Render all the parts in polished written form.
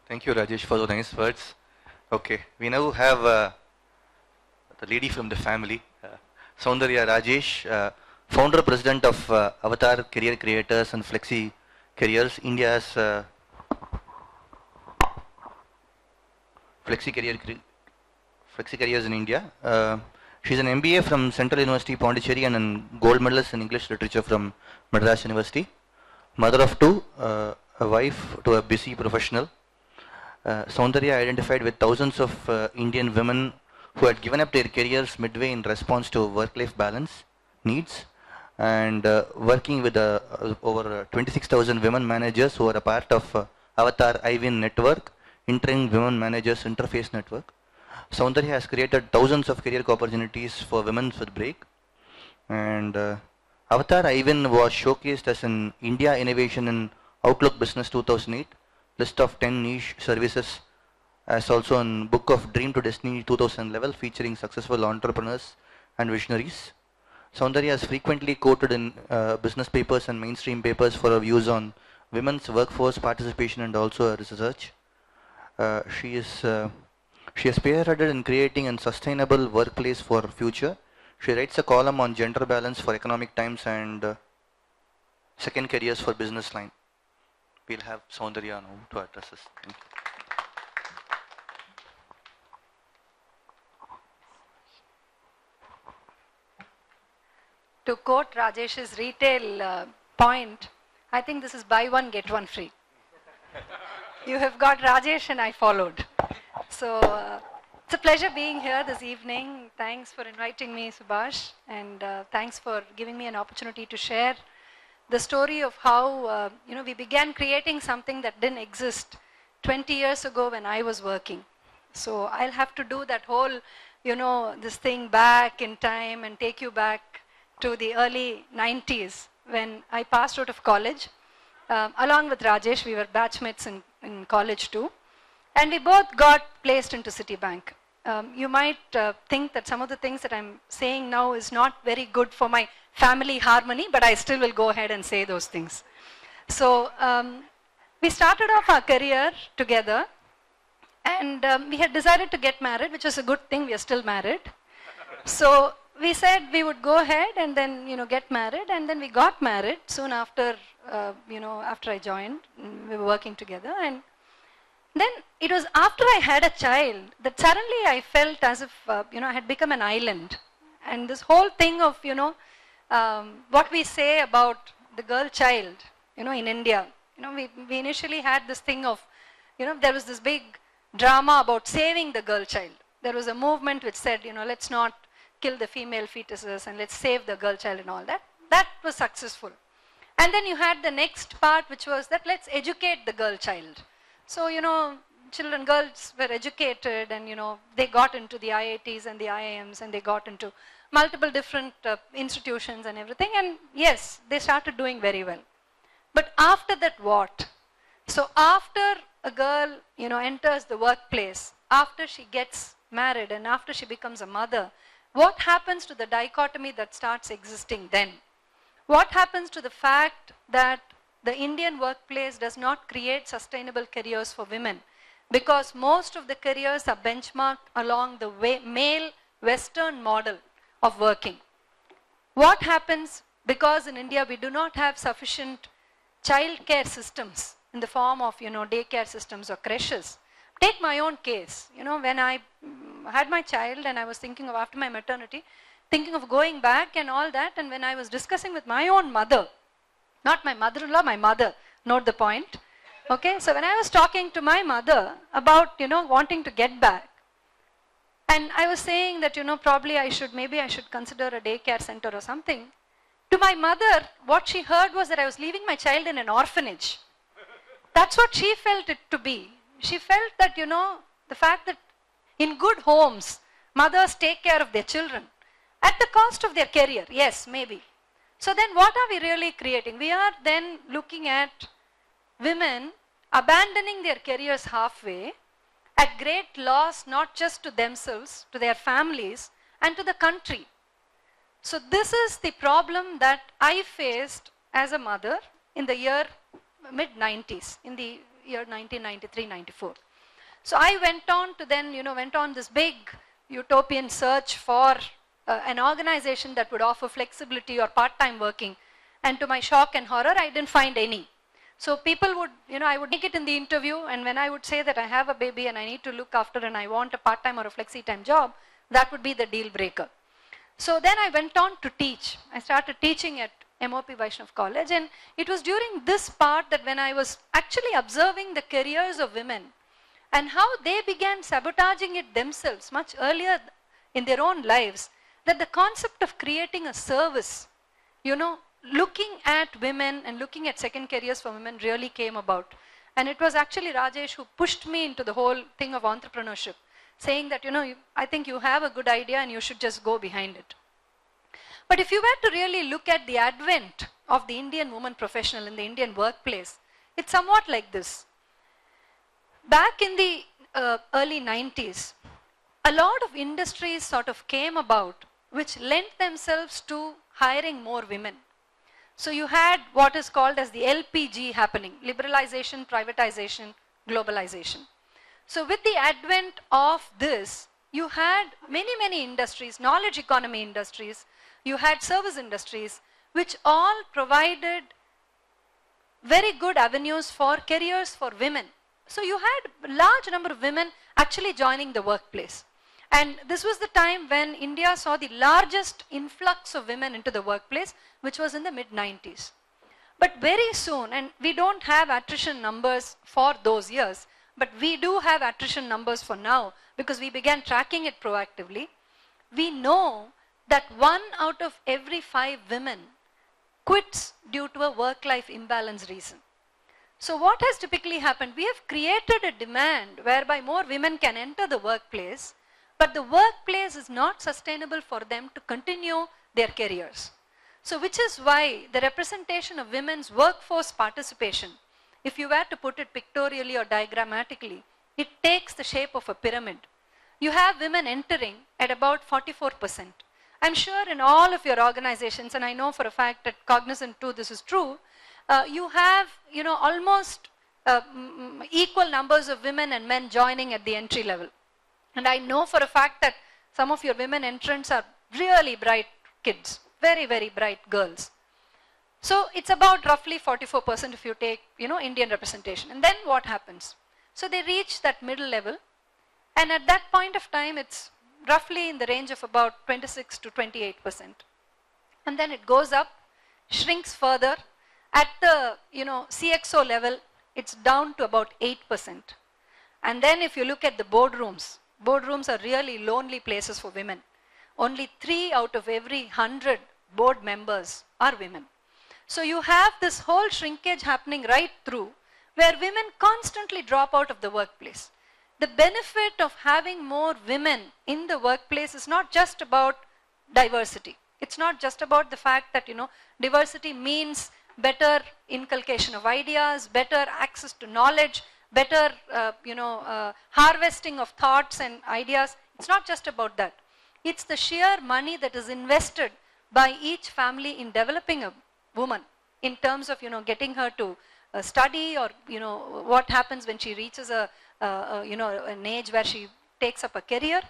Thank you, Rajesh, for the nice words. Okay, we now have the lady from the family, Saundarya Rajesh, founder president of AVTAR Career Creators and Flexi Careers, India's Flexi Career Flexi Careers in India. She's an MBA from Central University Pondicherry and a gold medalist in English literature from Madras University. Mother of two, a wife to a busy professional. Saundarya identified with thousands of Indian women who had given up their careers midway in response to work-life balance needs, and working with over 26,000 women managers who are a part of AVTAR IWIN network, Interim Women Managers Interface Network. Saundarya has created thousands of career opportunities for women with break, and AVTAR IWIN was showcased as an India Innovation in Outlook Business 2008, list of 10 niche services, as also in Book of Dream to Destiny 2011 featuring successful entrepreneurs and visionaries. Saundarya is frequently quoted in business papers and mainstream papers for her views on women's workforce participation and also her research. She has spearheaded in creating a sustainable workplace for future. She writes a column on gender balance for Economic Times and Second Careers for Business Line. We'll have Saundarya now to address us. Thank you. To quote Rajesh's retail point, I think this is buy one, get one free. You have got Rajesh and I followed. So it's a pleasure being here this evening. Thanks for inviting me, Subhash, and thanks for giving me an opportunity to share the story of how we began creating something that didn't exist 20 years ago when I was working. So I'll have to do that whole, this thing back in time and take you back to the early 90s when I passed out of college. Along with Rajesh, we were batchmates in college too. And we both got placed into Citibank. You might think that some of the things that I'm saying now is not very good for my family harmony, but I still will go ahead and say those things. So we started off our career together, and we had decided to get married, which was a good thing. We are still married. So we said we would go ahead and then get married, and then we got married soon after after I joined. We were working together, and then it was after I had a child that suddenly I felt as if I had become an island. And this whole thing of what we say about the girl child in India, we initially had this thing of there was this big drama about saving the girl child. There was a movement which said let's not kill the female fetuses and let's save the girl child and all that. That was successful. And then you had the next part, which was that let's educate the girl child. So, girls were educated, and, they got into the IITs and the IIMs, and they got into multiple different institutions and everything. And yes, they started doing very well. But after that, what? So after a girl, enters the workplace, after she gets married and after she becomes a mother, what happens to the dichotomy that starts existing then? What happens to the fact that the Indian workplace does not create sustainable careers for women? Because most of the careers are benchmarked along the male Western model of working. What happens because in India we do not have sufficient child care systems in the form of daycare systems or creches? Take my own case. When I had my child and I was thinking of after my maternity, thinking of going back and all that, and when I was discussing with my own mother, not my mother-in-law, my mother, note the point. Okay, so when I was talking to my mother about, wanting to get back, and I was saying that, probably maybe I should consider a daycare center or something. To my mother, what she heard was that I was leaving my child in an orphanage. That's what she felt it to be. She felt that, the fact that in good homes, mothers take care of their children at the cost of their career. Yes, maybe. So then what are we really creating? We are then looking at women abandoning their careers halfway at great loss, not just to themselves, to their families, and to the country. So this is the problem that I faced as a mother in the year mid-90s, in the year 1993-94. So I went on to then, went on this big utopian search for an organization that would offer flexibility or part-time working. And to my shock and horror, I didn't find any. So people would, I would make it in the interview, and when I would say that I have a baby and I need to look after and I want a part-time or a flexi-time job, that would be the deal breaker. So then I went on to teach. I started teaching at MOP Vaishnav College, and it was during this part that when I was actually observing the careers of women and how they began sabotaging it themselves much earlier in their own lives, that the concept of creating a service, looking at women and looking at second careers for women really came about. And it was actually Rajesh who pushed me into the whole thing of entrepreneurship, saying that, I think you have a good idea and you should just go behind it. But if you were to really look at the advent of the Indian woman professional in the Indian workplace, it's somewhat like this. Back in the early 90s, a lot of industries sort of came about which lent themselves to hiring more women. So you had what is called as the LPG happening, liberalization, privatization, globalization. So with the advent of this, you had many industries, knowledge economy industries, you had service industries, which all provided very good avenues for careers for women. So you had a large number of women actually joining the workplace. And this was the time when India saw the largest influx of women into the workplace, which was in the mid-90s. But very soon, and we don't have attrition numbers for those years, but we do have attrition numbers for now because we began tracking it proactively. We know that 1 out of every 5 women quits due to a work-life imbalance reason. So what has typically happened? We have created a demand whereby more women can enter the workplace, but the workplace is not sustainable for them to continue their careers. So which is why the representation of women's workforce participation, if you were to put it pictorially or diagrammatically, it takes the shape of a pyramid. You have women entering at about 44%. I'm sure in all of your organizations, and I know for a fact that Cognizant too this is true, you have almost equal numbers of women and men joining at the entry level. And I know for a fact that some of your women entrants are really bright kids, very bright girls. So it's about roughly 44% if you take Indian representation. And then what happens? So they reach that middle level, and at that point of time it's roughly in the range of about 26 to 28%. And then it goes up, shrinks further. At the CXO level, it's down to about 8%. And then if you look at the boardrooms are really lonely places for women. Only 3 out of every 100 board members are women. So you have this whole shrinkage happening right through, where women constantly drop out of the workplace. The benefit of having more women in the workplace is not just about diversity. It's not just about the fact that, diversity means better inculcation of ideas, better access to knowledge, better, harvesting of thoughts and ideas. It's not just about that. It's the sheer money that is invested by each family in developing a woman in terms of, getting her to study, or, what happens when she reaches an age where she takes up a career.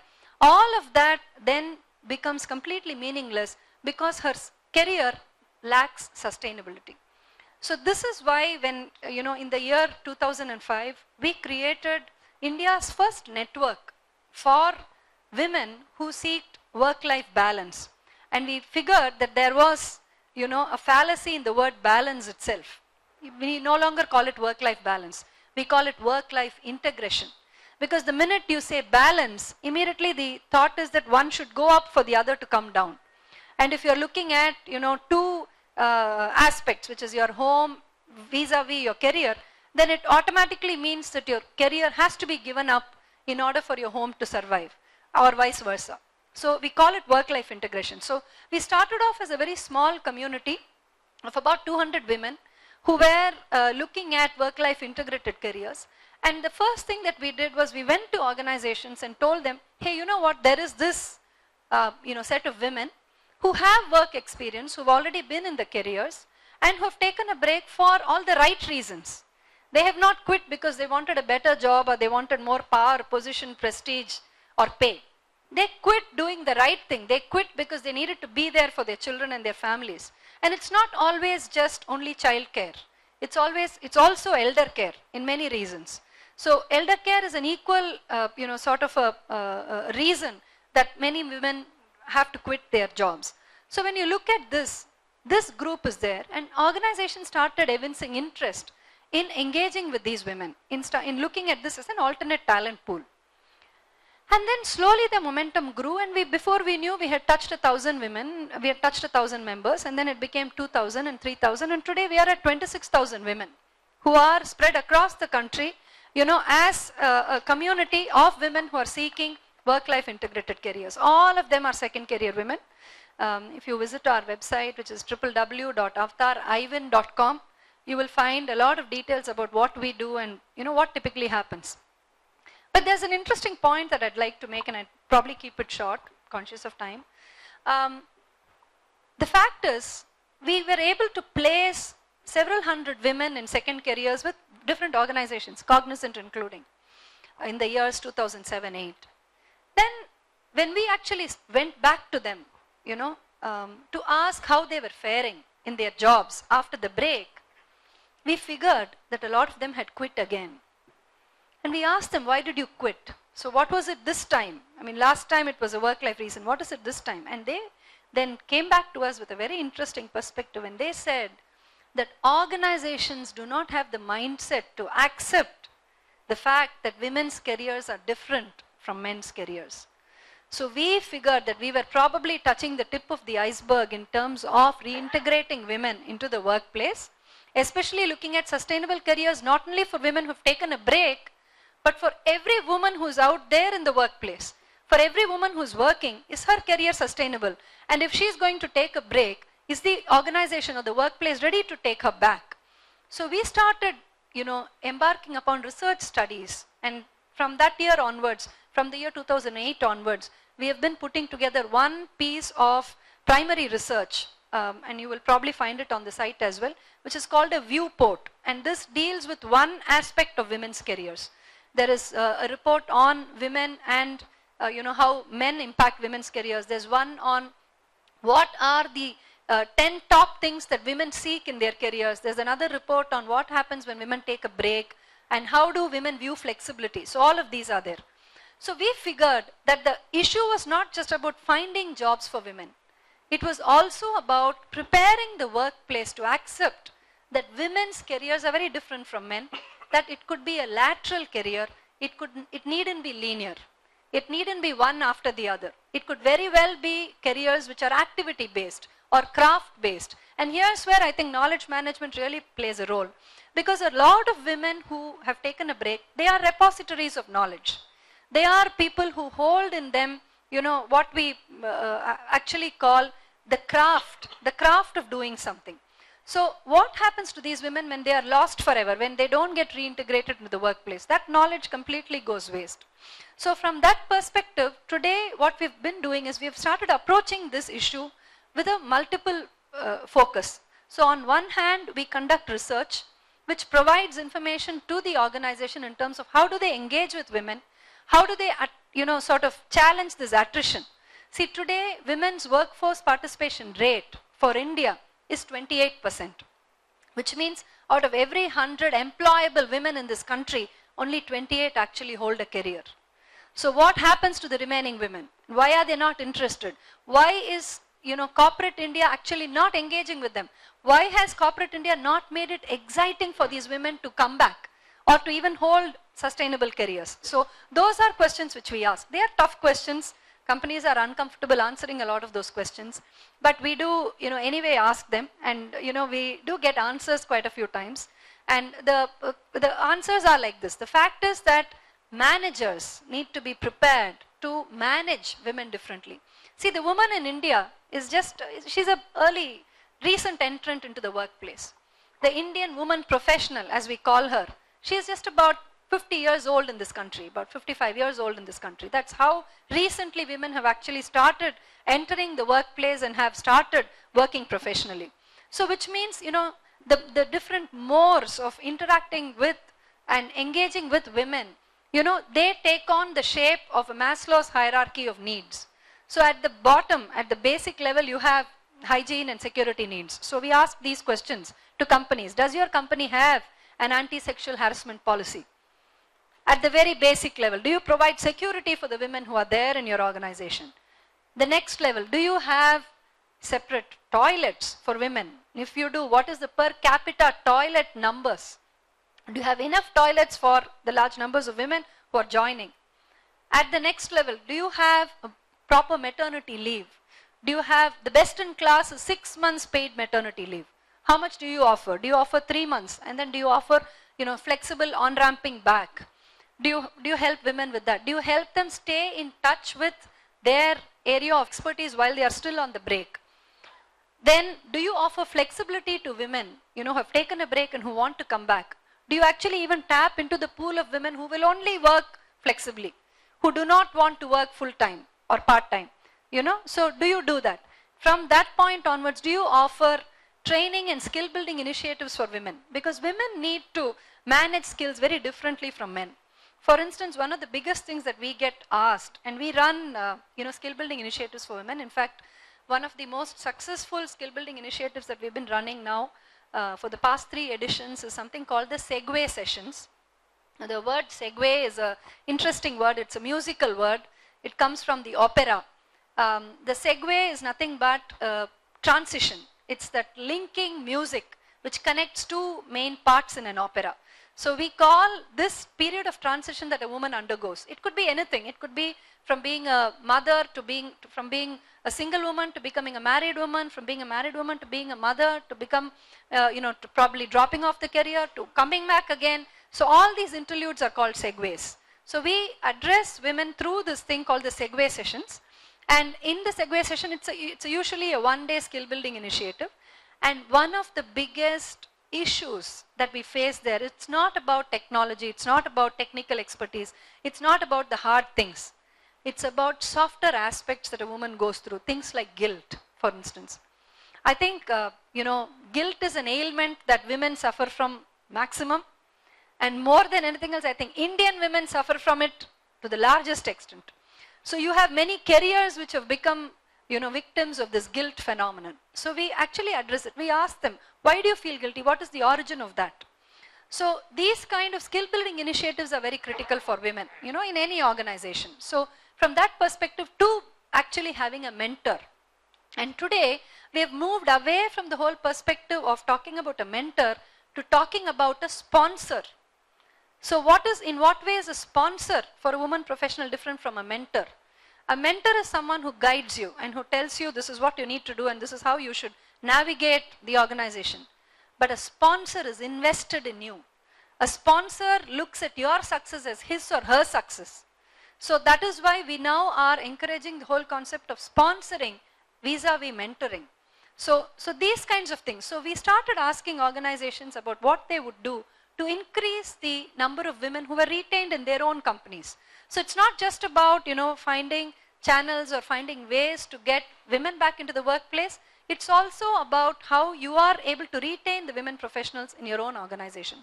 All of that then becomes completely meaningless because her career lacks sustainability. So this is why when, in the year 2005, we created India's first network for women who seek work-life balance. And we figured that there was, a fallacy in the word balance itself. We no longer call it work-life balance. We call it work-life integration. Because the minute you say balance, immediately the thought is that one should go up for the other to come down. And if you're looking at, two aspects, which is your home vis-a-vis your career, then it automatically means that your career has to be given up in order for your home to survive, or vice versa. So we call it work-life integration. So we started off as a very small community of about 200 women who were looking at work-life integrated careers. And the first thing that we did was we went to organizations and told them, hey, you know what, there is this set of women who have work experience, who've already been in the careers, and who have taken a break for all the right reasons. They have not quit because they wanted a better job or they wanted more power, position, prestige, or pay. They quit doing the right thing. They quit because they needed to be there for their children and their families. And it's not always just only child care. It's also elder care in many reasons. So elder care is an equal, sort of a reason that many women have to quit their jobs. So when you look at this group is there, and organizations started evincing interest in engaging with these women, in looking at this as an alternate talent pool. And then slowly the momentum grew, and before we knew, we had touched 1,000 women, we had touched 1,000 members, and then it became 2,000 and 3,000, and today we are at 26,000 women who are spread across the country, as a community of women who are seeking work-life integrated careers. All of them are second career women. If you visit our website, which is www.avtariwin.com, you will find a lot of details about what we do and what typically happens. But there's an interesting point that I'd like to make, and I'd probably keep it short, conscious of time. The fact is, we were able to place several hundred women in second careers with different organizations, Cognizant including, in the years 2007-8. Then, when we actually went back to them, to ask how they were faring in their jobs after the break, we figured that a lot of them had quit again. And we asked them, why did you quit? So what was it this time? I mean, last time it was a work-life reason. What is it this time? And they then came back to us with a very interesting perspective, and they said that organizations do not have the mindset to accept the fact that women's careers are different from men's careers. So we figured that we were probably touching the tip of the iceberg in terms of reintegrating women into the workplace, especially looking at sustainable careers, not only for women who've taken a break, but for every woman who's out there in the workplace. For every woman who's working, is her career sustainable? And if she's going to take a break, is the organization or the workplace ready to take her back? So we started, embarking upon research studies. And from that year onwards, from the year 2008 onwards, we have been putting together one piece of primary research, and you will probably find it on the site as well, which is called a viewport. And this deals with one aspect of women's careers. There is a report on women and how men impact women's careers. There's one on what are the 10 top things that women seek in their careers. There's another report on what happens when women take a break and how do women view flexibility. So all of these are there. So we figured that the issue was not just about finding jobs for women. It was also about preparing the workplace to accept that women's careers are very different from men, that it could be a lateral career, it needn't be linear. It needn't be one after the other. It could very well be careers which are activity based or craft based. And here's where I think knowledge management really plays a role. Because a lot of women who have taken a break, they are repositories of knowledge. They are people who hold in them, what we actually call the craft of doing something. So what happens to these women when they are lost forever, when they don't get reintegrated into the workplace? That knowledge completely goes waste. So from that perspective, today what we've been doing is we've started approaching this issue with a multiple focus. So on one hand, we conduct research which provides information to the organization in terms of how do they engage with women, how do they sort of challenge this attrition. See, today women's workforce participation rate for India is 28%, which means out of every 100 employable women in this country, only 28 actually hold a career. So what happens to the remaining women? Why are they not interested? Why is corporate India actually not engaging with them? Why has corporate India not made it exciting for these women to come back or to even hold sustainable careers? So those are questions which we ask. They are tough questions. Companies are uncomfortable answering a lot of those questions, but we do, anyway ask them, and we do get answers quite a few times. And the answers are like this. The fact is that managers need to be prepared to manage women differently. See, the woman in India is she's a recent entrant into the workplace. The Indian woman professional, as we call her, she is just about 50 years old in this country, about 55 years old in this country. That's how recently women have actually started entering the workplace and have started working professionally. So which means, the different modes of interacting with and engaging with women, you know, they take on the shape of a Maslow's hierarchy of needs. So at the bottom, at the basic level, you have hygiene and security needs. So we ask these questions to companies. Does your company have an anti-sexual harassment policy? At the very basic level, do you provide security for the women who are there in your organization? The next level, do you have separate toilets for women? If you do, what is the per capita toilet numbers? Do you have enough toilets for the large numbers of women who are joining? At the next level, do you have a proper maternity leave? Do you have the best in class 6 months paid maternity leave? How much do you offer? Do you offer 3 months? And then do you offer, you know, flexible on-ramping back? Do you help women with that? Do you help them stay in touch with their area of expertise while they are still on the break? Then do you offer flexibility to women, you know, who have taken a break and who want to come back? Do you actually even tap into the pool of women who will only work flexibly, who do not want to work full-time or part-time? You know, so do you do that? From that point onwards, do you offer training and skill building initiatives for women? Because women need to manage skills very differently from men. For instance, one of the biggest things that we get asked, and we run, you know, skill building initiatives for women. In fact, one of the most successful skill building initiatives that we've been running now for the past 3 editions is something called the Segway sessions. Now, the word Segway is an interesting word. It's a musical word. It comes from the opera. The Segway is nothing but transition. It's that linking music which connects 2 main parts in an opera. So we call this period of transition that a woman undergoes. It could be anything. It could be from being a mother to from being a single woman to becoming a married woman, from being a married woman to being a mother, to become, you know, to probably dropping off the career, to coming back again. So all these interludes are called segues. So we address women through this thing called the Segway sessions. And in the Segway session, it's usually a 1-day skill building initiative. And one of the biggest issues that we face there, it's not about technology, it's not about technical expertise, it's not about the hard things. It's about softer aspects that a woman goes through, things like guilt, for instance. I think, you know, guilt is an ailment that women suffer from maximum. And more than anything else, I think Indian women suffer from it to the largest extent. So you have many careers which have become, you know, victims of this guilt phenomenon. So we actually address it. We ask them, why do you feel guilty? What is the origin of that? So these kind of skill building initiatives are very critical for women, you know, in any organization. So from that perspective to actually having a mentor. And today we have moved away from the whole perspective of talking about a mentor to talking about a sponsor. So in what way is a sponsor for a woman professional different from a mentor? A mentor is someone who guides you and who tells you this is what you need to do and this is how you should navigate the organization. But a sponsor is invested in you. A sponsor looks at your success as his or her success. So that is why we now are encouraging the whole concept of sponsoring vis-a-vis mentoring. So these kinds of things. So we started asking organizations about what they would do to increase the number of women who were retained in their own companies. So it's not just about, you know, finding channels or finding ways to get women back into the workplace. It's also about how you are able to retain the women professionals in your own organization.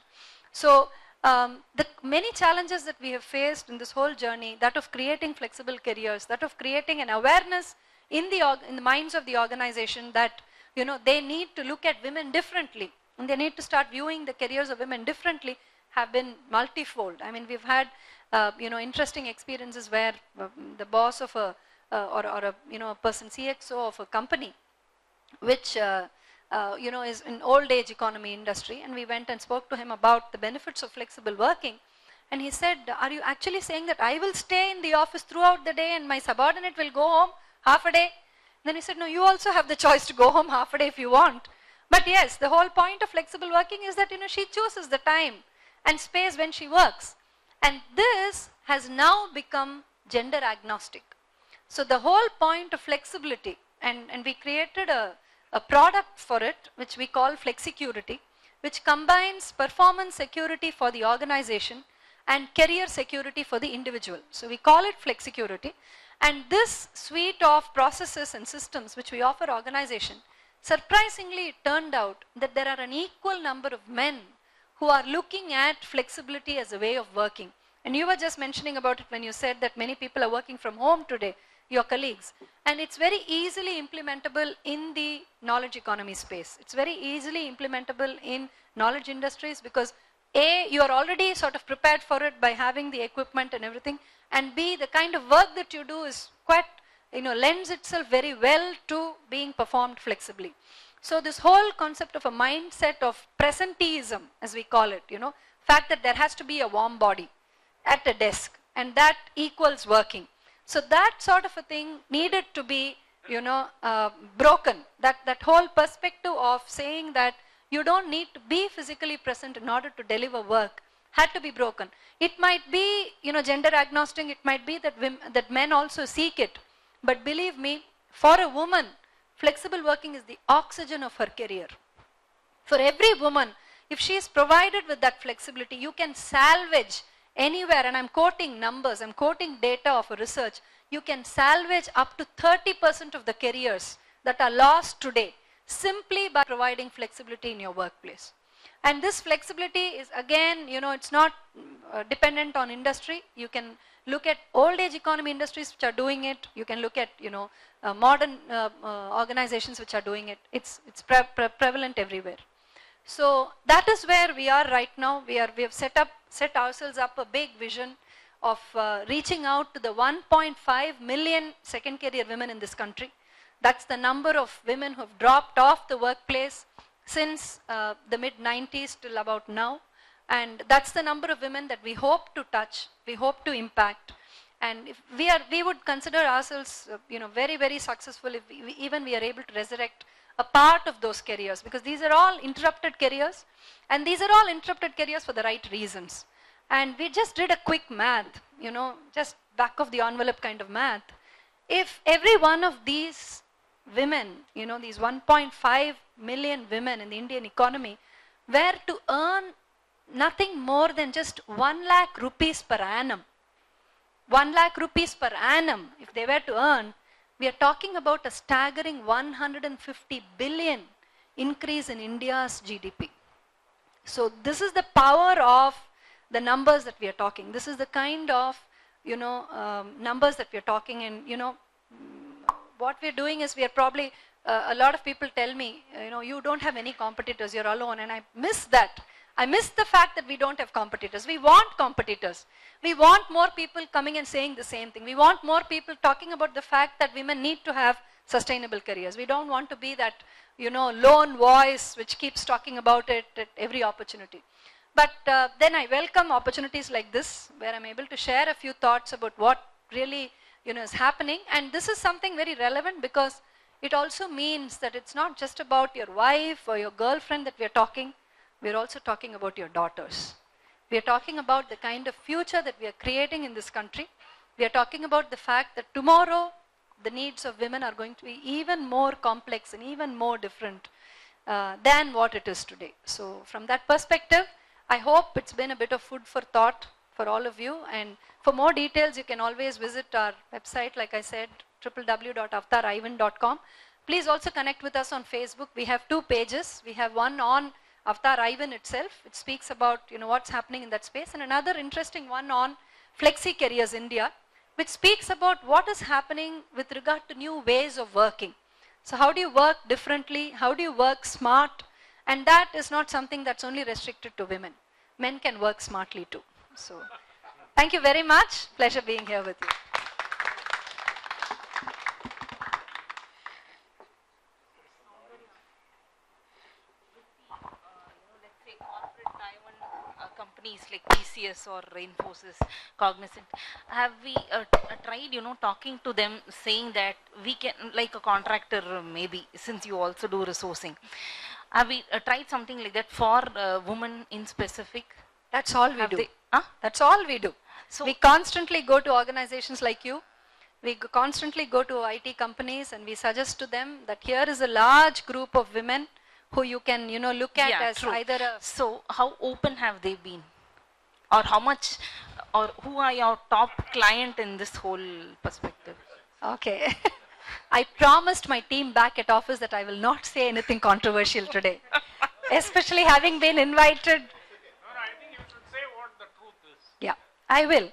So the many challenges that we have faced in this whole journey, that of creating flexible careers, that of creating an awareness in the minds of the organization that, you know, they need to look at women differently and they need to start viewing the careers of women differently, have been multifold. I mean, we've had, you know, interesting experiences where the boss of a, you know, a person, CXO of a company, which, you know, is an old age economy industry, and we went and spoke to him about the benefits of flexible working. And he said, are you actually saying that I will stay in the office throughout the day and my subordinate will go home half a day? Then he said, no, you also have the choice to go home half a day if you want. But yes, the whole point of flexible working is that, you know, she chooses the time and space when she works. And this has now become gender agnostic. So the whole point of flexibility, and we created a product for it, which we call Flexicurity, which combines performance security for the organization and career security for the individual. So we call it Flexicurity. And this suite of processes and systems which we offer organization, surprisingly it turned out that there are an equal number of men who are looking at flexibility as a way of working. And you were just mentioning about it when you said that many people are working from home today, your colleagues. And it's very easily implementable in the knowledge economy space. It's very easily implementable in knowledge industries because A, you are already sort of prepared for it by having the equipment and everything. And B, the kind of work that you do is quite, lends itself very well to being performed flexibly. So this whole concept of a mindset of presenteeism, as we call it, fact that there has to be a warm body at a desk and that equals working. So that sort of a thing needed to be, broken. That whole perspective of saying that you don't need to be physically present in order to deliver work had to be broken. It might be, gender agnostic. It might be that men also seek it. But believe me, for a woman, flexible working is the oxygen of her career. For every woman, if she is provided with that flexibility, you can salvage anywhere, and I'm quoting numbers, I'm quoting data of a research, you can salvage up to 30% of the careers that are lost today simply by providing flexibility in your workplace. And this flexibility is again, it's not dependent on industry. You can look at old age economy industries which are doing it. You can look at, modern organizations which are doing it. It's prevalent everywhere. So that is where we are right now. We have set ourselves up a big vision of reaching out to the 1.5 million second career women in this country. That's the number of women who have dropped off the workplace since the mid-90s till about now. And that's the number of women that we hope to touch, we hope to impact. And if we would consider ourselves, very, very successful if we are able to resurrect a part of those careers, because these are all interrupted careers, and these are all interrupted careers for the right reasons. And we just did a quick math, just back of the envelope kind of math. If every one of these women, these 1.5 million women in the Indian economy were to earn nothing more than just 1 lakh rupees per annum, 1 lakh rupees per annum, if they were to earn, we are talking about a staggering 150 billion increase in India's GDP. So this is the power of the numbers that we are talking. This is the kind of, numbers that we are talking. And, what we are doing is we are probably, a lot of people tell me, you don't have any competitors, you're alone. And I miss that. I miss the fact that we don't have competitors. We want competitors. We want more people coming and saying the same thing. We want more people talking about the fact that women need to have sustainable careers. We don't want to be that, lone voice which keeps talking about it at every opportunity. But then I welcome opportunities like this, where I'm able to share a few thoughts about what really, is happening. And this is something very relevant because it also means that it's not just about your wife or your girlfriend that we're talking. We're also talking about your daughters. We are talking about the kind of future that we are creating in this country. We are talking about the fact that tomorrow the needs of women are going to be even more complex and even more different than what it is today. So from that perspective, I hope it's been a bit of food for thought for all of you. And for more details, you can always visit our website, like I said, www.avtarivan.com. Please also connect with us on Facebook. We have 2 pages. We have one on AVTAR Ivan itself, which speaks about what's happening in that space, and another interesting one on Flexi Careers India, which speaks about what is happening with regard to new ways of working. So how do you work differently? How do you work smart? And that is not something that's only restricted to women. Men can work smartly too. So thank you very much. Pleasure being here with you. Companies like TCS or Infosys, Cognizant, have we tried, talking to them, saying that we can, like a contractor maybe, since you also do resourcing, have we tried something like that for women in specific? That's all we do. That's all we do. So we constantly go to organizations like you. We constantly go to IT companies and we suggest to them that here is a large group of women who you can, look at as either a... So how open have they been? Or how much, or who are your top client in this whole perspective? Okay. I promised my team back at office that I will not say anything controversial today. Especially having been invited I will.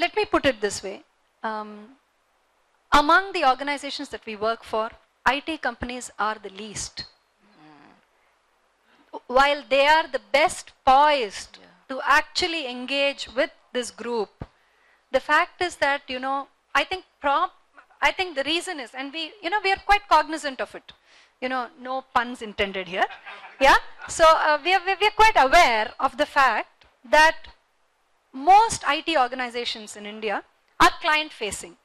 Let me put it this way. Among the organizations that we work for, IT companies are the least. While they are the best poised to actually engage with this group, the fact is that, I think the reason is, and we are quite cognizant of it. No puns intended here. Yeah. So we are quite aware of the fact that most IT organizations in India are client facing.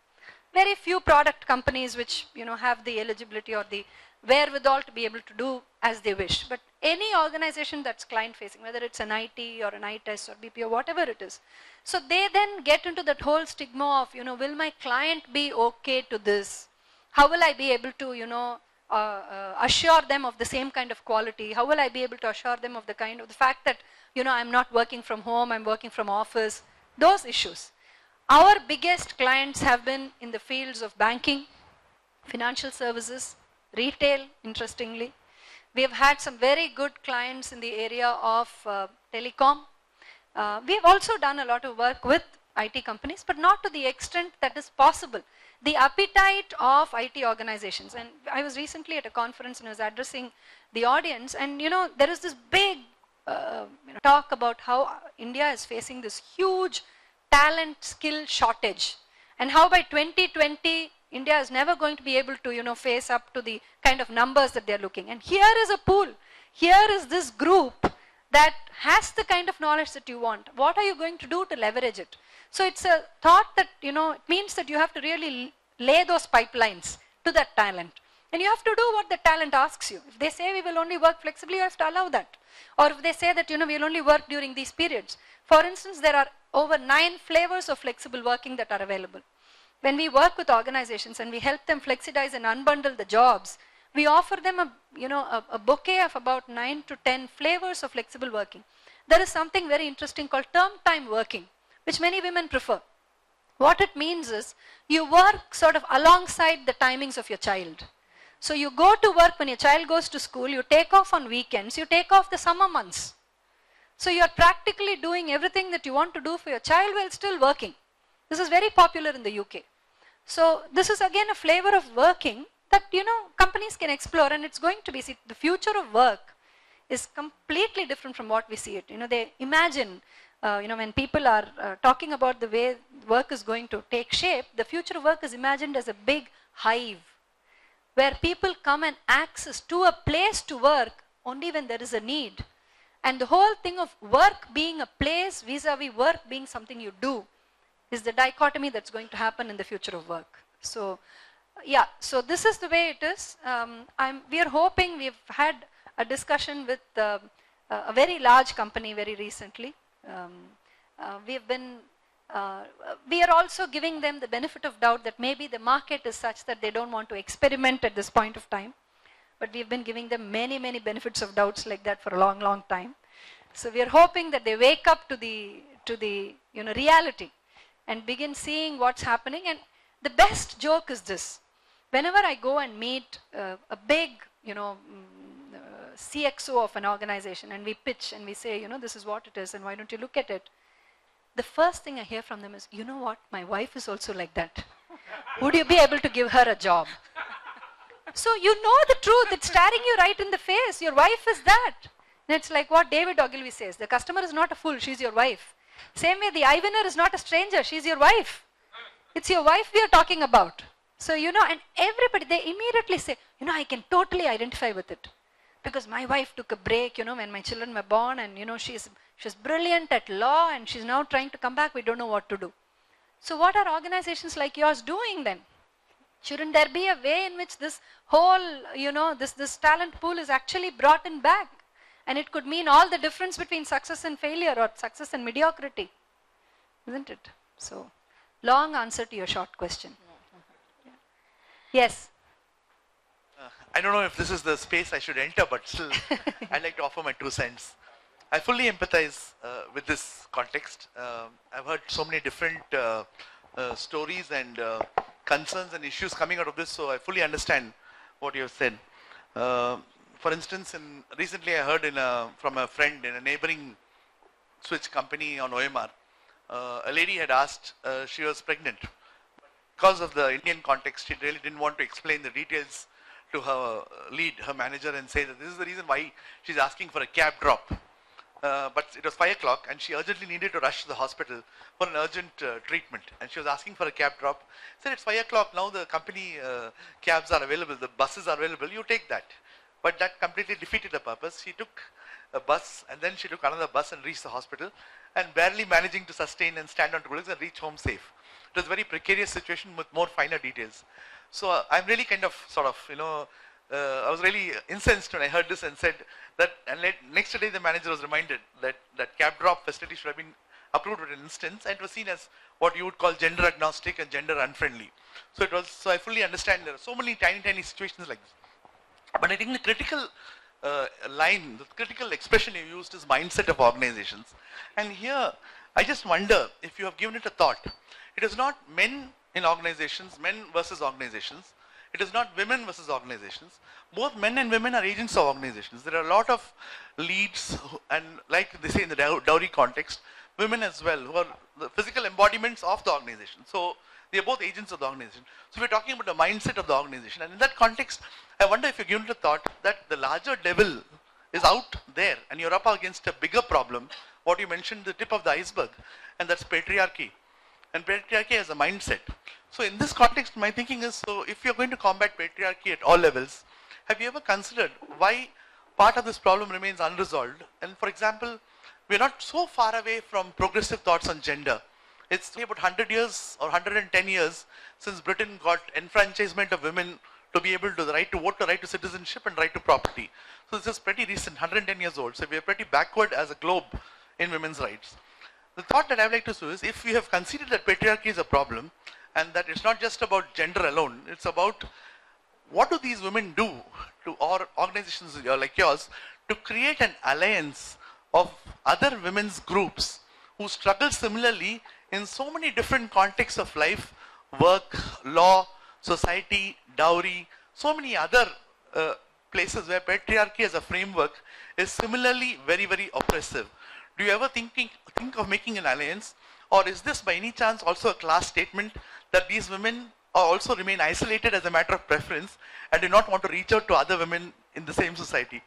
Very few product companies which have the eligibility or the wherewithal to be able to do as they wish. But any organization that's client facing, whether it's an IT or an ITES or BPO, whatever it is. So they then get into that whole stigma of, will my client be okay to this? How will I be able to, assure them of the same kind of quality? How will I be able to assure them of the fact that, I'm not working from home, I'm working from office, those issues. Our biggest clients have been in the fields of banking, financial services, retail, interestingly. We have had some very good clients in the area of telecom. We have also done a lot of work with IT companies, but not to the extent that is possible. The appetite of IT organizations, and I was recently at a conference and I was addressing the audience, and there is this big talk about how India is facing this huge talent skill shortage, and how by 2020 India is never going to be able to face up to the kind of numbers that they're looking. And here is a pool, here is this group that has the kind of knowledge that you want. What are you going to do to leverage it? So it's a thought that it means that you have to really lay those pipelines to that talent, and you have to do what the talent asks you. If they say we will only work flexibly, you have to allow that. Or if they say that we will only work during these periods. For instance, there are over 9 flavors of flexible working that are available. When we work with organizations and we help them flexidize and unbundle the jobs, we offer them a bouquet of about 9 to 10 flavors of flexible working. There is something very interesting called term time working, which many women prefer. What it means is you work sort of alongside the timings of your child. So you go to work when your child goes to school, you take off on weekends, you take off the summer months. So you are practically doing everything that you want to do for your child while still working. This is very popular in the UK. So this is again a flavor of working that companies can explore, and it's going to be, the future of work is completely different from what we see it. They imagine, when people are talking about the way work is going to take shape, the future of work is imagined as a big hive where people come and access to a place to work only when there is a need. And the whole thing of work being a place vis-a-vis work being something you do is the dichotomy that's going to happen in the future of work. So, yeah, so this is the way it is. We are hoping, we've had a discussion with a very large company very recently. We are also giving them the benefit of doubt that maybe the market is such that they don't want to experiment at this point of time. But we've been giving them many, many benefits of doubts like that for a long, long time. So we are hoping that they wake up to the reality and begin seeing what's happening. And the best joke is this: whenever I go and meet a big, CXO of an organization, and we pitch and we say, this is what it is, and why don't you look at it? The first thing I hear from them is, you know what, my wife is also like that. Would you be able to give her a job? So you know the truth, it's staring you right in the face. Your wife is that. And it's like what David Ogilvy says, the customer is not a fool, she's your wife. Same way, the eye winner is not a stranger, she's your wife. It's your wife we are talking about. So, and everybody, they immediately say, I can totally identify with it. Because my wife took a break, when my children were born, and, she's brilliant at law, and she's now trying to come back, we don't know what to do. So what are organizations like yours doing then? Shouldn't there be a way in which this whole, this talent pool is actually brought in back? And it could mean all the difference between success and failure, or success and mediocrity, isn't it? So, long answer to your short question. Yeah. Yes? I don't know if this is the space I should enter, but still, I'd like to offer my 2 cents. I fully empathize with this context. I've heard so many different stories and concerns and issues coming out of this, so I fully understand what you have said. For instance, recently I heard from a friend in a neighboring switch company on OMR, a lady had asked, she was pregnant. Because of the Indian context, she really didn't want to explain the details to her lead, her manager, and say that this is the reason why she's asking for a cab drop. But it was 5 o'clock and she urgently needed to rush to the hospital for an urgent treatment. And she was asking for a cab drop. Said, it's 5 o'clock now, the company cabs are available, the buses are available, you take that. But that completely defeated the purpose. She took a bus and then she took another bus and reached the hospital and barely managing to sustain and stand on two legs and reach home safe. It was a very precarious situation with more finer details. So I'm really kind of sort of, I was really incensed when I heard this and said that, and next day the manager was reminded that that cab drop facility should have been approved at an instance, and it was seen as what you would call gender agnostic and gender unfriendly. So I fully understand there are so many tiny situations like this. But I think the critical line, the critical expression you used is mindset of organizations. And here, I just wonder if you have given it a thought. It is not men in organizations, men versus organizations. It is not women versus organizations. Both men and women are agents of organizations. There are a lot of leads, and like they say in the dowry context, women as well, who are the physical embodiments of the organization. So they are both agents of the organization. So we're talking about the mindset of the organization. And in that context, I wonder if you've given it a thought that the larger devil is out there and you're up against a bigger problem, what you mentioned, the tip of the iceberg, and that's patriarchy. And patriarchy as a mindset. So in this context, my thinking is, so if you're going to combat patriarchy at all levels, have you ever considered why part of this problem remains unresolved? And for example, we're not so far away from progressive thoughts on gender. It's about 100 years or 110 years since Britain got enfranchisement of women to be able to the right to vote, the right to citizenship, and right to property. So this is pretty recent, 110 years old. So we are pretty backward as a globe in women's rights. The thought that I would like to do is, if we have conceded that patriarchy is a problem, and that it's not just about gender alone, it's about what do these women do to or organizations like yours to create an alliance of other women's groups who struggle similarly in so many different contexts of life, work, law, society, dowry, so many other places where patriarchy as a framework is similarly very, very oppressive. Do you ever think of making an alliance, or is this by any chance also a class statement that these women also remain isolated as a matter of preference and do not want to reach out to other women in the same society?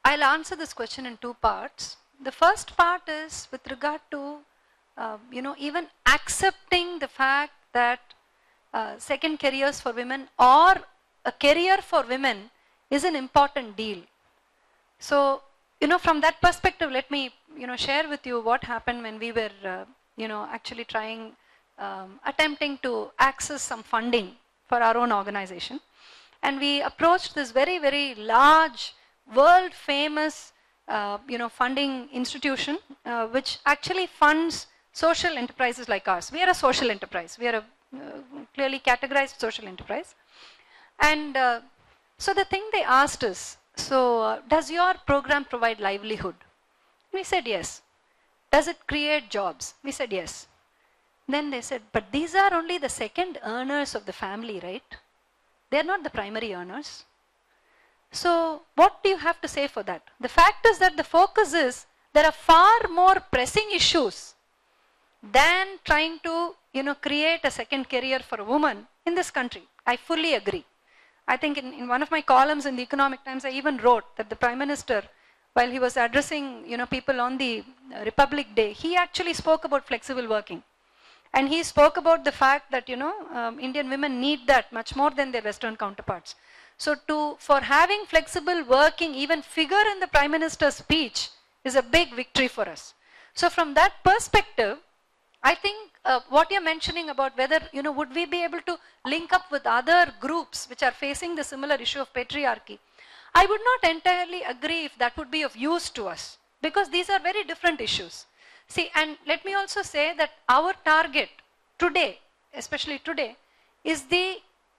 I'll answer this question in two parts. The first part is with regard to, even accepting the fact that second careers for women or a career for women is an important deal. So, from that perspective, let me, share with you what happened when we were, actually attempting to access some funding for our own organization. And we approached this very, very large, world famous, funding institution, which actually funds social enterprises like ours. We are a social enterprise. We are a clearly categorized social enterprise. And so the thing they asked us, does your program provide livelihood? We said yes. Does it create jobs? We said yes. Then they said, but these are only the second earners of the family, right? They are not the primary earners. So what do you have to say for that? The fact is that the focus is, there are far more pressing issues than trying to, create a second career for a woman in this country. I fully agree. I think in one of my columns in the Economic Times, I even wrote that the Prime Minister, while he was addressing, people on the Republic Day, he actually spoke about flexible working. And he spoke about the fact that, Indian women need that much more than their Western counterparts. So for having flexible working even figure in the Prime Minister's speech is a big victory for us. So from that perspective, I think what you're mentioning about whether, would we be able to link up with other groups which are facing the similar issue of patriarchy, I would not entirely agree if that would be of use to us, because these are very different issues. See, and let me also say that our target today, especially today, is the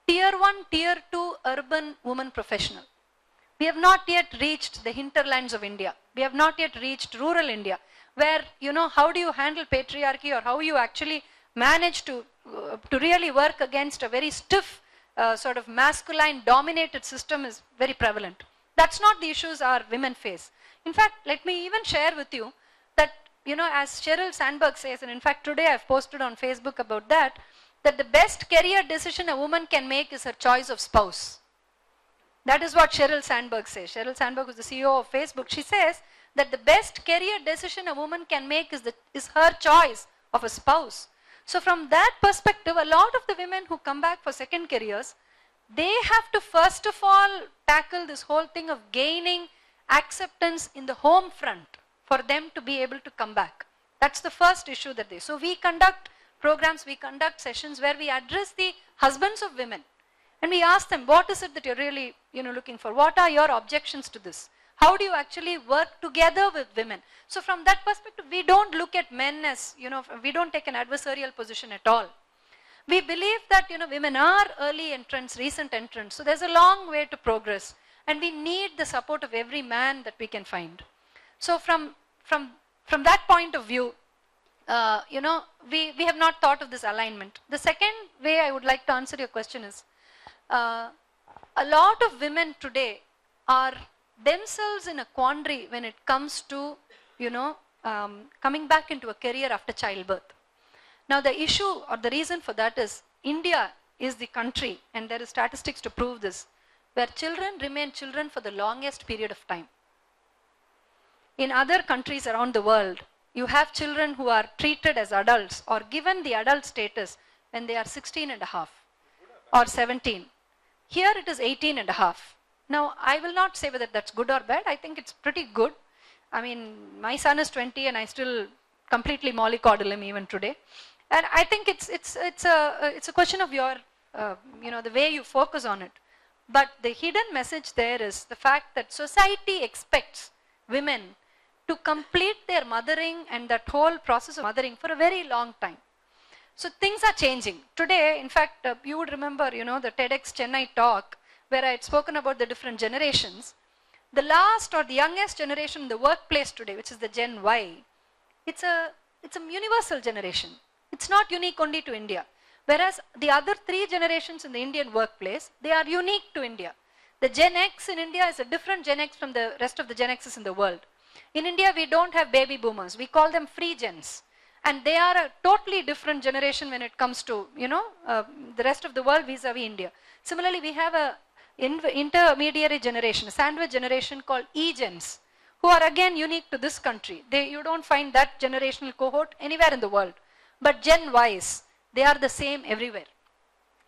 tier 1, tier 2 urban woman professional. We have not yet reached the hinterlands of India. We have not yet reached rural India, where, how do you handle patriarchy, or how you actually manage to really work against a very stiff sort of masculine dominated system is very prevalent. That's not the issues our women face. In fact, let me even share with you that, as Sheryl Sandberg says, and in fact today I've posted on Facebook about that the best career decision a woman can make is her choice of spouse. That is what Sheryl Sandberg says. Sheryl Sandberg is the CEO of Facebook. She says that the best career decision a woman can make is her choice of a spouse. So from that perspective, a lot of the women who come back for second careers, they have to first of all tackle this whole thing of gaining acceptance in the home front for them to be able to come back. That's the first issue that they. So we conduct programs, we conduct sessions where we address the husbands of women and we ask them, what is it that you're really looking for? What are your objections to this? How do you actually work together with women? So from that perspective, we don't look at men as, we don't take an adversarial position at all. We believe that, women are early entrants, recent entrants. So there's a long way to progress. And we need the support of every man that we can find. So from that point of view, we have not thought of this alignment. The second way I would like to answer your question is, a lot of women today are themselves in a quandary when it comes to, coming back into a career after childbirth. Now the issue or the reason for that is, India is the country, and there is statistics to prove this, where children remain children for the longest period of time. In other countries around the world, you have children who are treated as adults or given the adult status when they are 16 and a half or 17. Here it is 18 and a half. Now, I will not say whether that's good or bad. I think it's pretty good. I mean, my son is 20 and I still completely mollycoddle him even today. And I think it's a question of your, the way you focus on it. But the hidden message there is the fact that society expects women to complete their mothering and that whole process of mothering for a very long time. So things are changing. Today, in fact, you would remember, the TEDx Chennai talk where I had spoken about the different generations. The last or the youngest generation in the workplace today, which is the Gen Y, it's a universal generation. It's not unique only to India. Whereas the other three generations in the Indian workplace, they are unique to India. The Gen X in India is a different Gen X from the rest of the Gen Xs in the world. In India, we don't have baby boomers. We call them free gens. And they are a totally different generation when it comes to, the rest of the world vis-a-vis India. Similarly, we have a intermediary generation, a sandwich generation called E-gens, who are again unique to this country. You don't find that generational cohort anywhere in the world. But Gen Ys, they are the same everywhere.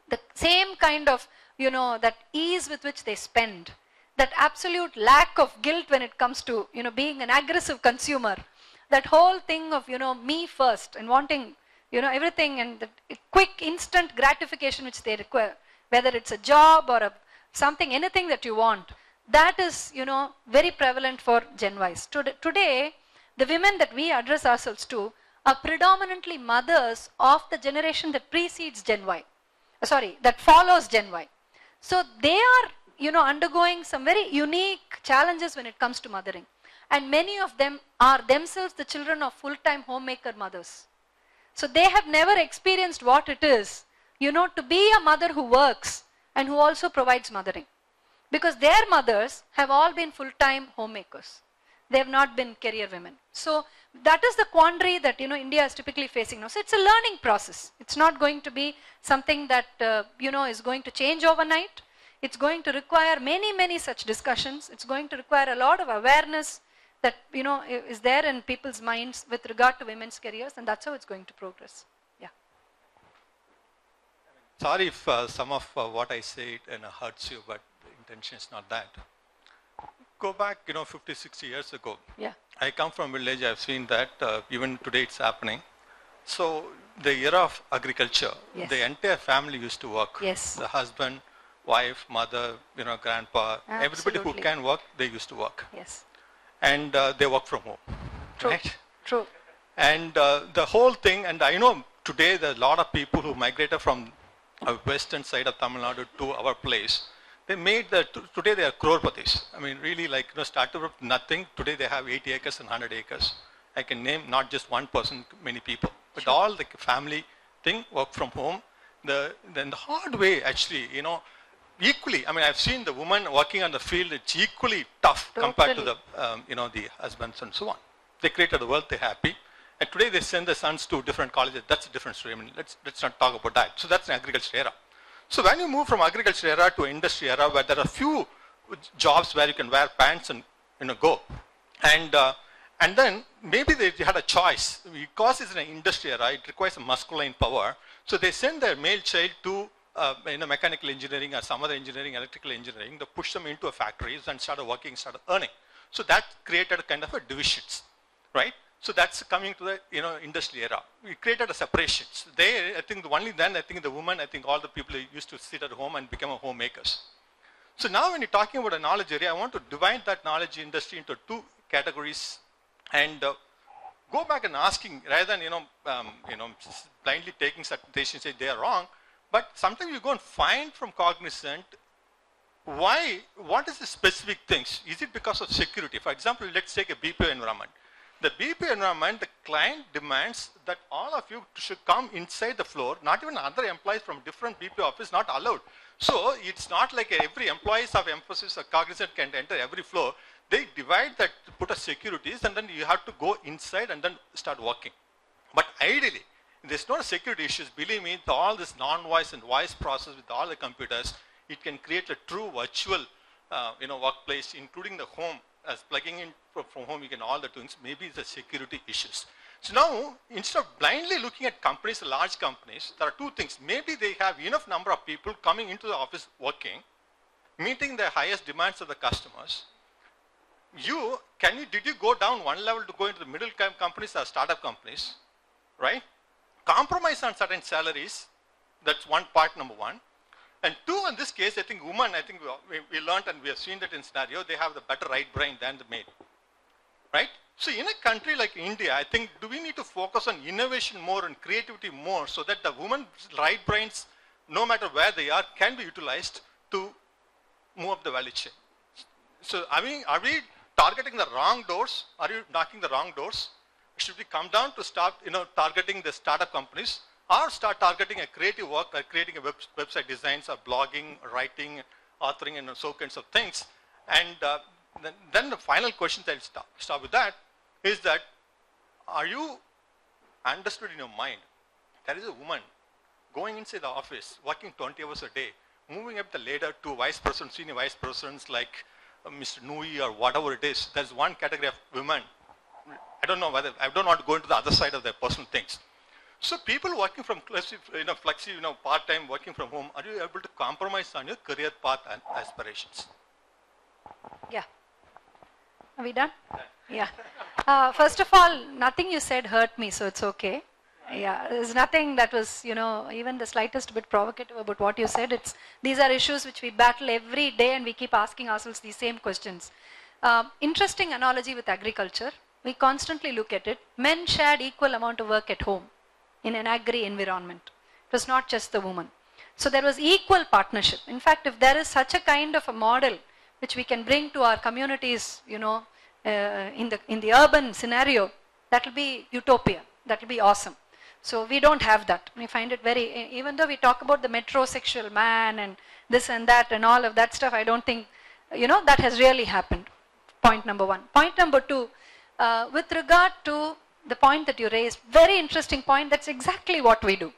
The same kind of, that ease with which they spend, that absolute lack of guilt when it comes to, being an aggressive consumer, that whole thing of, me first and wanting, everything and the quick instant gratification which they require, whether it's a job or something, anything that you want, that is, very prevalent for Gen Ys. Today, the women that we address ourselves to are predominantly mothers of the generation that precedes Gen Y. That follows Gen Y. So they are, undergoing some very unique challenges when it comes to mothering. And many of them are themselves the children of full-time homemaker mothers. So they have never experienced what it is, to be a mother who works and who also provides mothering. Because their mothers have all been full-time homemakers. They have not been career women. So that is the quandary that, India is typically facing now. So it's a learning process. It's not going to be something that, is going to change overnight. It's going to require many, many such discussions. It's going to require a lot of awareness that, is there in people's minds with regard to women's careers, and that's how it's going to progress. Yeah. Sorry if some of what I say hurts you, but the intention is not that. Go back, 50, 60 years ago. Yeah. I come from a village. I've seen that even today it's happening. So the era of agriculture, yes, the entire family used to work. Yes. The husband, wife, mother, grandpa, absolutely, everybody who can work, they used to work. Yes. And they work from home. True. Right? True. And the whole thing, and I know today there are a lot of people who migrated from a western side of Tamil Nadu to our place. They made today they are crorepathi's. I mean, really started with nothing. Today they have 80 acres and 100 acres. I can name not just one person, many people. But sure, all the family thing, work from home. Then the hard way actually, equally, I mean, I've seen the woman working on the field, it's equally tough compared to the, the husbands and so on. They created the world, they're happy. And today they send their sons to different colleges. That's a different story. I mean, let's not talk about that. So that's an agriculture era. So when you move from agriculture era to industry era, where there are few jobs where you can wear pants and go, and then maybe they had a choice because it's an industry era. It requires a masculine power. So they send their male child to mechanical engineering or some other engineering, electrical engineering. They push them into a factories and started working, started earning. So that created a kind of a divisions, right? So that's coming to the industry era. We created a separations. They, I think only then, I think the woman, I think all the people used to sit at home and become a homemakers. So now when you're talking about a knowledge area, I want to divide that knowledge industry into two categories and go back and asking rather than blindly taking certain decisions and say they are wrong. But sometimes you go and find from Cognizant why, what is the specific things? Is it because of security? For example, let's take a BPO environment. The BPO environment, the client demands that all of you should come inside the floor, not even other employees from different BPO office, not allowed. So it's not like every employees of emphasis or Cognizant can enter every floor. They divide that, put a securities, and then you have to go inside and then start working. But ideally, there's no security issues. Believe me, all this non-voice and voice process with all the computers, it can create a true virtual workplace, including the home. As plugging in from home, you can all the things, maybe the security issues. So now, instead of blindly looking at companies, large companies, there are two things. Maybe they have enough number of people coming into the office working, meeting the highest demands of the customers. Did you go down one level to go into the middle companies or startup companies, right? Compromise on certain salaries, that's one part, number one. And two, in this case, I think women, I think we learned and we have seen that in scenario, they have the better right brain than the male, right? So in a country like India, I think, do we need to focus on innovation more and creativity more so that the women's right brains, no matter where they are, can be utilized to move up the value chain? So are we targeting the wrong doors? Are you knocking the wrong doors? Should we come down to start, targeting the startup companies? Or start targeting a creative work, creating a website designs, or blogging, writing, authoring, and so kinds of things. And then the final question that I'll start with that is that, are you understood in your mind, there is a woman going inside the office, working 20 hours a day, moving up the ladder to vice president, senior vice presidents like Mr. Nui or whatever it is. There's one category of women. I don't want to go into the other side of their personal things. So people working from Flexi, part-time working from home, are you able to compromise on your career path and aspirations? Yeah. Are we done? Yeah. First of all, nothing you said hurt me, so it's okay. Yeah, there's nothing that was, even the slightest bit provocative about what you said. These are issues which we battle every day and we keep asking ourselves these same questions. Interesting analogy with agriculture. We constantly look at it. Men shared equal amount of work at home in an agri environment. It was not just the woman. So there was equal partnership. In fact, if there is such a kind of a model which we can bring to our communities, in the urban scenario, that will be utopia. That will be awesome. So we don't have that. We find it very, even though we talk about the metrosexual man and this and that and all of that stuff, I don't think, that has really happened. Point number one. Point number two, with regard to the point that you raised, very interesting point, that's exactly what we do.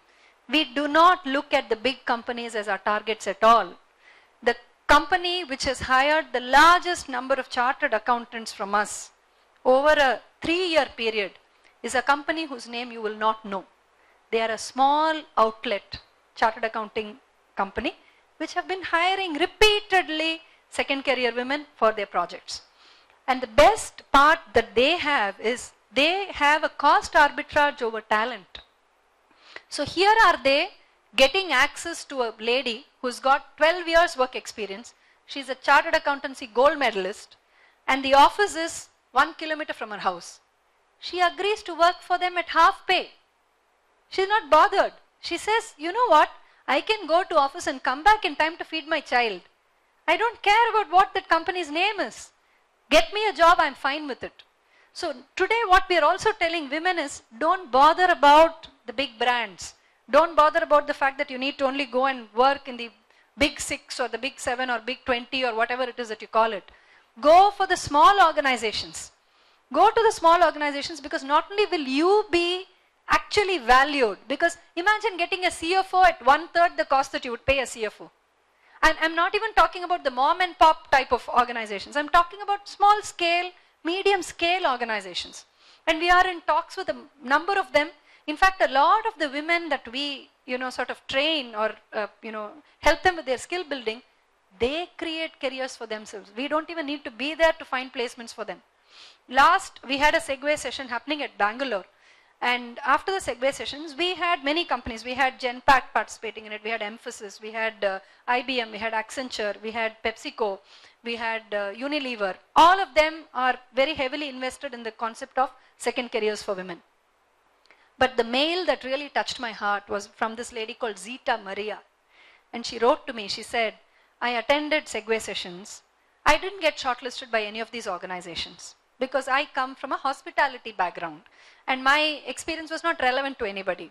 We do not look at the big companies as our targets at all. The company which has hired the largest number of chartered accountants from us over a 3-year period is a company whose name you will not know. They are a small outlet chartered accounting company which have been hiring repeatedly second career women for their projects. And the best part that they have is they have a cost arbitrage over talent. So here are they getting access to a lady who's got 12 years work experience. She's a chartered accountancy gold medalist and the office is 1 kilometer from her house. She agrees to work for them at half pay. She's not bothered. She says, you know what, I can go to office and come back in time to feed my child. I don't care about what that company's name is. Get me a job, I'm fine with it. So today what we are also telling women is, don't bother about the big brands. Don't bother about the fact that you need to only go and work in the big 6 or the big 7 or big 20 or whatever it is that you call it. Go for the small organizations. Go to the small organizations, because not only will you be actually valued, because imagine getting a CFO at 1/3 the cost that you would pay a CFO. And I'm not even talking about the mom and pop type of organizations. I'm talking about small scale, medium scale organizations. And we are in talks with a number of them. In fact, a lot of the women that we, sort of train or, help them with their skill building, they create careers for themselves. We don't even need to be there to find placements for them. Last, we had a Segway session happening at Bangalore. And after the Segway sessions, we had many companies. We had Genpact participating in it. We had Emphasis. We had IBM. We had Accenture. We had PepsiCo. We had Unilever. All of them are very heavily invested in the concept of second careers for women. But the mail that really touched my heart was from this lady called Zita Maria. And she wrote to me, she said, I attended Segway sessions. I didn't get shortlisted by any of these organizations because I come from a hospitality background and my experience was not relevant to anybody.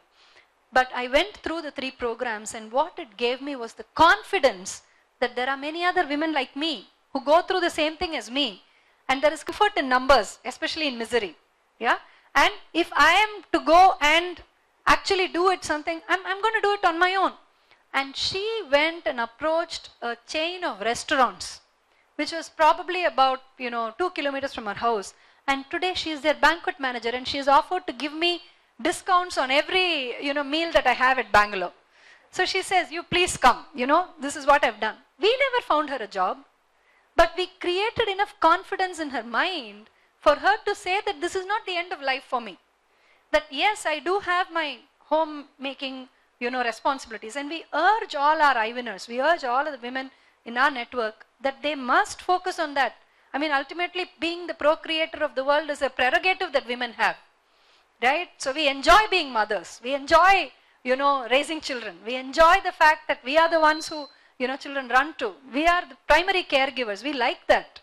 But I went through the 3 programs, and what it gave me was the confidence that there are many other women like me who go through the same thing as me, and there is comfort in numbers, especially in misery. Yeah? And if I am to go and actually do it something, I'm going to do it on my own. And she went and approached a chain of restaurants, which was probably about 2 kilometers from her house. And today she is their banquet manager, and she has offered to give me discounts on every meal that I have at Bangalore. So she says, you please come, this is what I've done. We never found her a job, but we created enough confidence in her mind for her to say that this is not the end of life for me. That yes, I do have my homemaking responsibilities, and we urge all our I-winners, we urge all of the women in our network that they must focus on that. I mean, ultimately being the procreator of the world is a prerogative that women have, right? So we enjoy being mothers, we enjoy raising children, we enjoy the fact that we are the ones who children run to, we are the primary caregivers, we like that.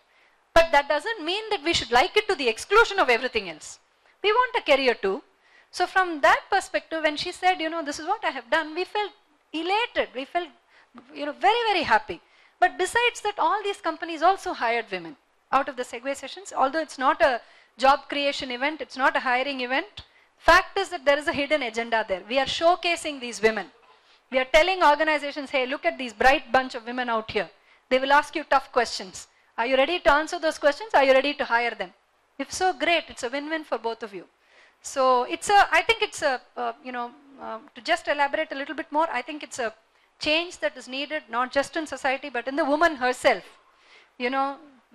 But that doesn't mean that we should like it to the exclusion of everything else. We want a career too. So from that perspective, when she said, this is what I have done, we felt elated. We felt, very, very happy. But besides that, all these companies also hired women out of the Segway sessions. Although it's not a job creation event, it's not a hiring event. Fact is that there is a hidden agenda there. We are showcasing these women. We are telling organizations, hey, look at these bright bunch of women out here. They will ask you tough questions. Are you ready to answer those questions? Are you ready to hire them? If so, great. It's a win-win for both of you. So I think it's a, to just elaborate a little bit more, I think it's a change that is needed, not just in society, but in the woman herself.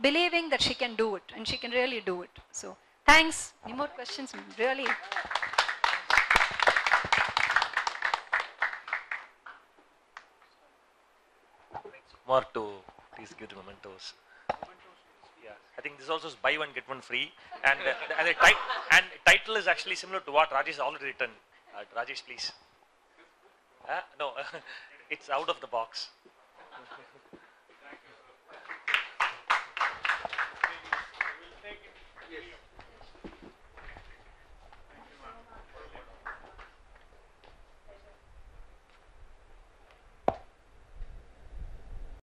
Believing that she can do it, and she can really do it. So thanks. Any more questions? Really. More to please give the mementos. Yeah, I think this also is buy one get one free, and the title is actually similar to what Rajesh has already written. Rajesh, please. No, it's out of the box.